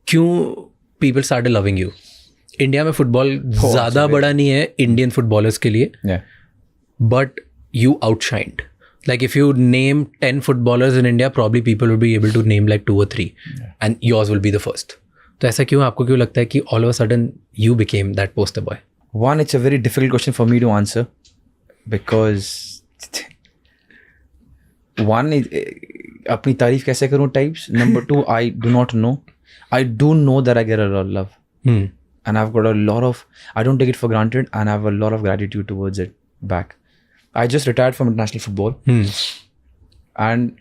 क्यों people started loving you? India में football ज़्यादा बड़ा नहीं है इंडियन फुटबॉलर्स के लिए, but you outshined. Like if you name 10 footballers in India, probably people will be able to name like 2 or 3, and yours will be the first. तो ऐसा क्यों, आपको क्यों लगता है कि all of a sudden you became that poster boy? One, it's a very difficult question for me to answer because one, अपनी तारीफ कैसे करूँ types. Number two, I do not know. I do know that I get a lot of love. And I've got a lot of, I don't take it for granted, and I have a lot of gratitude towards it back. I just retired from international football. And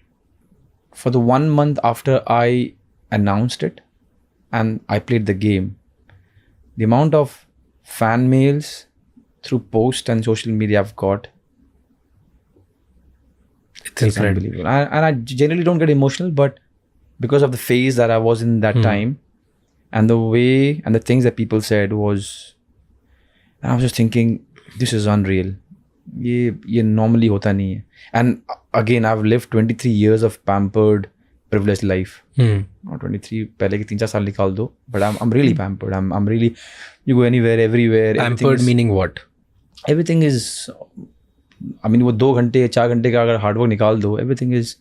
for the 1 month after I announced it and I played the game, the amount of fan mails through post and social media I've got, it's unbelievable. And I generally don't get emotional, but because of the phase that I was in that time, and the way and the things that people said was, and I was just thinking, this is unreal. ये normally होता नहीं है. And again, I've lived 23 years of pampered, privileged life. Not 23, पहले के 3-4 साल निकाल दो. But I'm really pampered. I'm really, you go anywhere, everywhere. Pampered meaning what? Everything is, I mean, वो 2 घंटे 4 घंटे का अगर hard work निकाल दो, everything is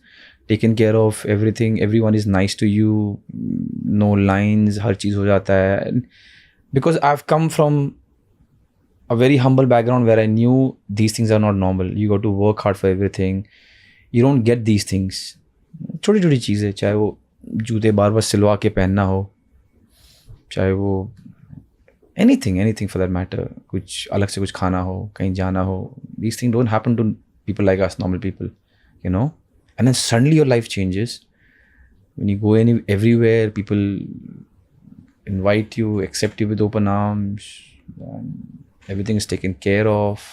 taken care of. Everyone is nice to you. No lines, हर चीज़ हो जाता है. Because I've come from a very humble background where I knew these things are not normal. You got to work hard for everything. You don't get these things. छोटी छोटी चीज़ें, चाहे वो जूते बार बार सिलवा के पहनना हो, चाहे वो anything for that matter, कुछ अलग से कुछ खाना हो, कहीं जाना हो. These things don't happen to people like us, normal people, you know. And then suddenly your life changes. When you go everywhere, people invite you, accept you with open arms. Everything is taken care of.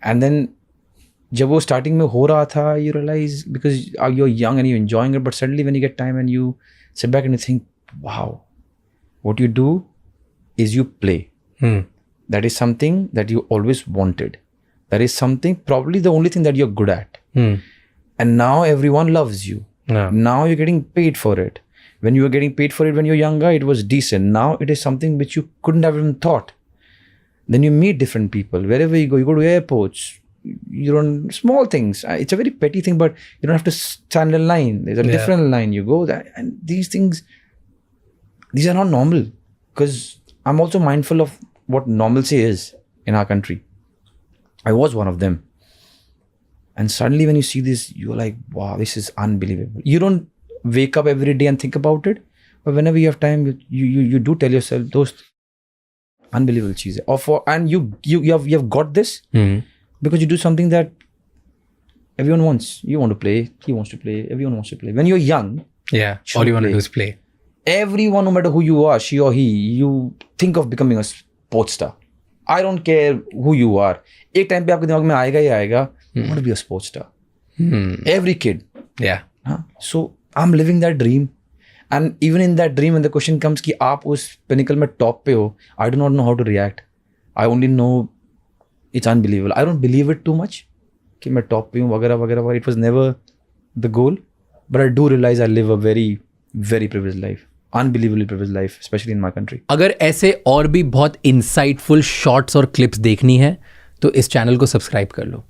And then जब वो starting में हो रहा था, you realize, because you're young and you're enjoying it, but suddenly when you get time and you sit back and you think, wow, what you do is you play. That is something that you always wanted. That is something, probably the only thing that you're good at. And now everyone loves you. Now you're getting paid for it. When you were getting paid for it when you're younger, it was decent. Now it is something which you couldn't have even thought. Then you meet different people. Wherever you go to airports, you don't, small things. It's a very petty thing, but you don't have to stand in line. There's a different line. You go there, and these things, these are not normal. Because I'm also mindful of what normalcy is in our country. I was one of them. And suddenly when you see this, you're like, wow, this is unbelievable. You don't wake up every day and think about it, but whenever you have time, you do tell yourself those unbelievable cheese. And you have got this because you do something that everyone wants. You want to play, he wants to play, everyone wants to play. When you're young, all you want to do is play. Everyone, no matter who you are, she or he, you think of becoming a sports star. I don't care who you are. एक time पे आपके दिमाग में आएगा ही आएगा, I want to be a sports star. Every kid. So I'm living that dream. And even in that dream, when the question comes कि आप उस pinnacle में top पे हो, I do not know how to react. I only know it's unbelievable. I don't believe it too much कि मैं top पे हूँ वगैरह वगैरह. It was never the goal, but I do realize I live a very, very privileged life. Unbelievably privileged life, especially in my country. अगर ऐसे और भी बहुत insightful shots और clips देखनी है तो इस चैनल को सब्सक्राइब कर लो.